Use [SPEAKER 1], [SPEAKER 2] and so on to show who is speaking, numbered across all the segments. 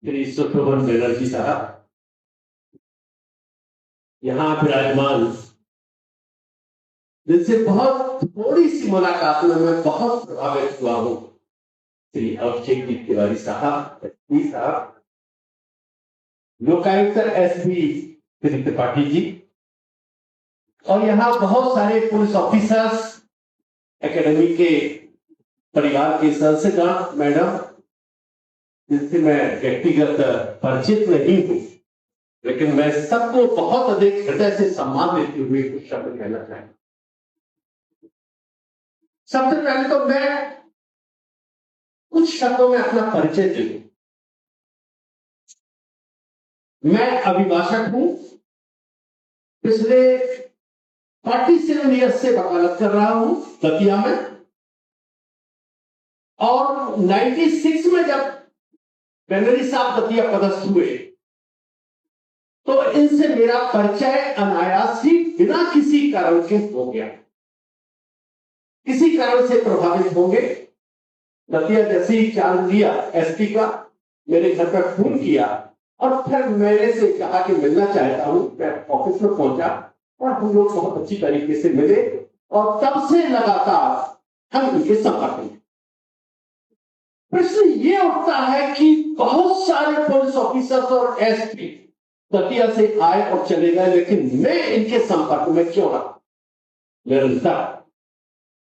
[SPEAKER 1] श्री सुब्रमण्यम बनर्जी साहब यहाँ विराजमान, जिनसे बहुत थोड़ी सी मुलाकात में मैं बहुत प्रभावित हुआ हूँ, श्री अभिषेक जी तिवारी साहब, एसपी साहब, लोकायुक्त एसपी श्री त्रिपाठी जी, और यहाँ बहुत सारे पुलिस ऑफिसर्स, एकेडमी के परिवार के सदस्यगण, मैडम, जिनसे मैं व्यक्तिगत परिचित नहीं हूं, लेकिन मैं सबको बहुत अधिक हृदय से सम्मान देते हुए कुछ शब्द कहना चाहूंगा। सबसे पहले तो मैं कुछ शब्दों में अपना परिचय दे दूं। मैं अभिभाषक हूं, पिछले 47 ईयर्स से वकालत कर रहा हूं दतिया में, और 96 में जब बनर्जी साहब दतिया पदस्थ हुए तो इनसे मेरा परिचय अनायास ही बिना किसी कारण के हो गया। किसी कारण से प्रभावित होंगे, दतिया जैसे ही चार्ज लिया एसपी का, मेरे घर पर फोन किया और फिर मेरे से कहा कि मिलना चाहता हूं। मैं ऑफिस में पहुंचा और हम लोग बहुत अच्छी तरीके से मिले और तब से लगातार हम उनके संपर्क में। प्रश्न ये उठता है कि बहुत सारे पुलिस ऑफिसर्स और एसपी दतिया से आए और चले गए, लेकिन मैं इनके संपर्क में क्यों रहा निरंतर?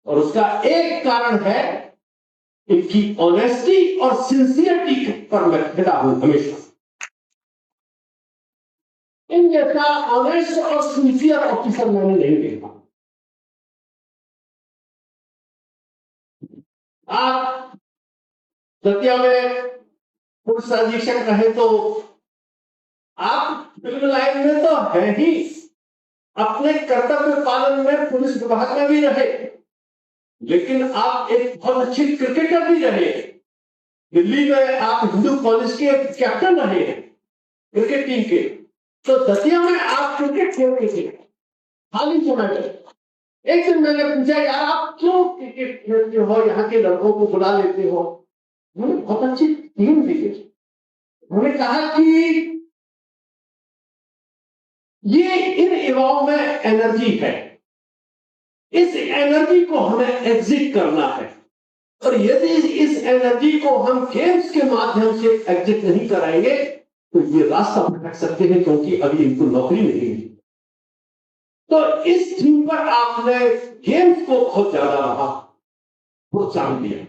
[SPEAKER 1] और उसका एक कारण है इनकी ऑनेस्टी और सिंसियरिटी पर मैं फिदा हूं हमेशा। इन जैसा ऑनेस्ट और सिंसियर ऑफिसर मैंने नहीं देखा। आप दतिया में पुलिस अधीक्षक रहे तो आप फिल्म लाइन में तो है ही, अपने कर्तव्य पालन में पुलिस विभाग में भी रहे, लेकिन आप एक बहुत अच्छे क्रिकेटर भी रहे। दिल्ली में आप हिंदू कॉलेज के कैप्टन रहे क्रिकेट टीम के, तो दतिया में आप क्रिकेट खेलते थे खाली समय में। एक दिन मैंने पूछा, यार आप क्यों क्रिकेट खेलते हो, यहाँ के लड़कों को बुला लेते हो? उन्होंने बहुत अच्छी टीम दिखी। उन्होंने कहा कि ये इन युवाओं में एनर्जी है, इस एनर्जी को हमें एग्जिट करना है, और यदि इस एनर्जी को हम गेम्स के माध्यम से एग्जिट नहीं कराएंगे तो ये रास्ता भटक सकते हैं, क्योंकि अभी इनको नौकरी नहीं मिली। तो इस थीम पर आपने गेम्स को बहुत ज्यादा रहा प्रोत्साहन दिया।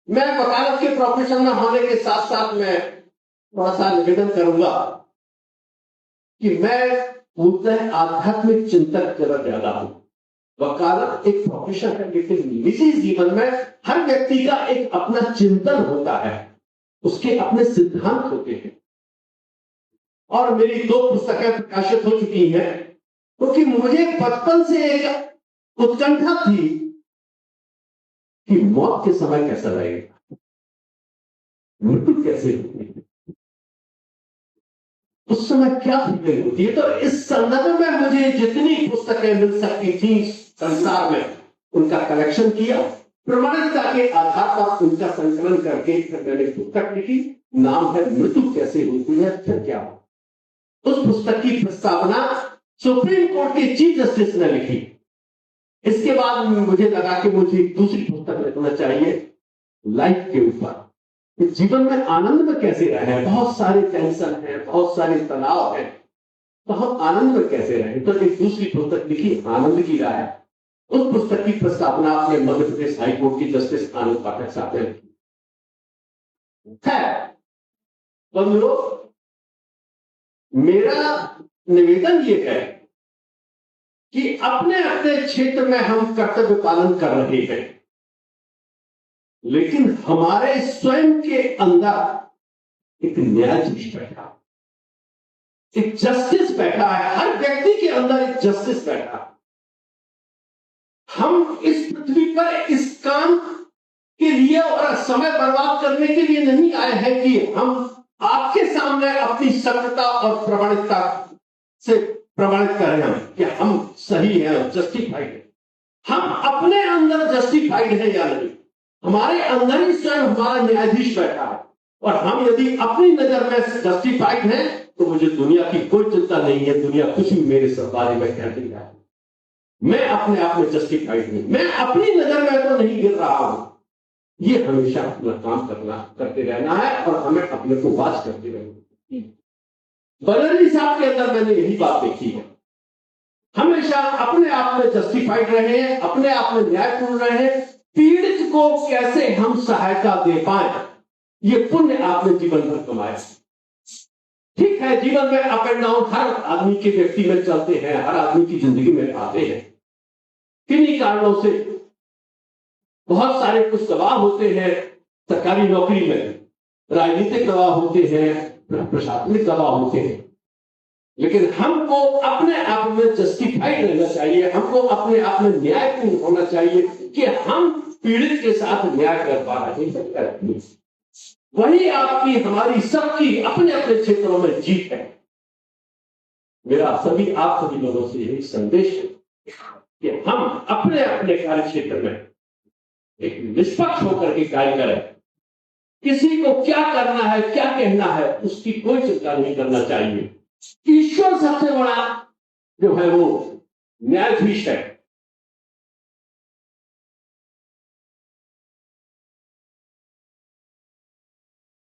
[SPEAKER 1] मैं वकालत के प्रोफेशन में होने के साथ साथ मैं थोड़ा सा निवेदन करूंगा कि मैं मुद्दे आध्यात्मिक चिंतक जरा ज्यादा हूं। वकालत एक प्रोफेशन है, लेकिन निजी जीवन में हर व्यक्ति का एक अपना चिंतन होता है, उसके अपने सिद्धांत होते हैं। और मेरी 2 पुस्तकें प्रकाशित हो चुकी हैं, क्योंकि मुझे बचपन से एक उत्कंठा थी कि मौत के समय कैसा रहेगा, मृत्यु कैसे होती है, उस समय क्या फीलिंग होती है। तो इस संदर्भ में मुझे जितनी पुस्तकें मिल सकती थी संसार में, उनका कलेक्शन किया, प्रमाणिकता के आधार पर उनका संकलन करके फिर मैंने पुस्तक लिखी। नाम है मृत्यु कैसे होती है फिर क्या हो। उस पुस्तक की प्रस्तावना सुप्रीम कोर्ट के चीफ जस्टिस ने लिखी। इसके बाद मुझे लगा कि मुझे एक दूसरी पुस्तक लिखना चाहिए लाइफ के ऊपर, जीवन में आनंद में कैसे रहें। बहुत सारे टेंशन है, बहुत सारे तनाव है, तो हम आनंद में कैसे रहें। तो एक दूसरी पुस्तक लिखी, आनंद की राह। उस पुस्तक की प्रस्तावना आपने मध्य प्रदेश हाईकोर्ट की जस्टिस आनंद पाठक साहब ने लिखी है। बंधुओं, मेरा निवेदन ये है कि अपने अपने क्षेत्र में हम कर्तव्य पालन कर रहे हैं, लेकिन हमारे स्वयं के अंदर एक न्यायाधीश बैठा, एक जस्टिस बैठा है। हर व्यक्ति के अंदर एक जस्टिस बैठा है। हम इस पृथ्वी पर इस काम के लिए और समय बर्बाद करने के लिए नहीं आए हैं कि हम आपके सामने अपनी सत्यता और प्रमाणिकता से प्रमाणित करें हम कि हम सही हैं और जस्टिफाइड हैं। हम अपने अंदर जस्टिफाइड हैं या नहीं, हमारे अंदर ही स्वयं हमारा न्यायाधीश बैठा है। और हम यदि अपनी नजर में जस्टिफाइड हैं तो मुझे दुनिया की कोई चिंता नहीं है। दुनिया कुछ भी मेरे बारे में कहती है, मैं अपने आप में जस्टिफाइड हूं, मैं अपनी नजर में तो नहीं गिर रहा हूं। ये हमेशा अपना काम करते रहना है और हमें अपने को वाच करते रहना। बनर्जी साहब के अंदर मैंने यही बात देखी है, हमेशा अपने आप में जस्टिफाइड रहे, अपने आप में न्यायपूर्ण रहे, पीड़ित को कैसे हम सहायता दे पाए, ये पुण्य आपने जीवन भर कमाया। ठीक है, जीवन में अप एंड डाउन हर आदमी के व्यक्ति में चलते हैं, हर आदमी की जिंदगी में आते हैं। किन्हीं कारणों से बहुत सारे कुछ दबाव होते हैं, सरकारी नौकरी में राजनीतिक दबाव होते हैं, प्रशासनिक दबाव होते हैं, लेकिन हमको अपने आप में जस्टिफाइड रहना चाहिए, हमको अपने आप में न्यायपूर्ण होना चाहिए कि हम पीड़ित के साथ न्याय कर पा रहे हैं। वही आपकी हमारी सबकी अपने अपने क्षेत्रों में जीत है। मेरा आप सभी लोगों से यही संदेश है कि हम अपने अपने कार्य क्षेत्र में एक निष्पक्ष होकर के कार्य करें। किसी को क्या करना है, क्या कहना है, उसकी कोई चिंता नहीं करना चाहिए। ईश्वर सबसे बड़ा जो है वो न्यायाधीश है,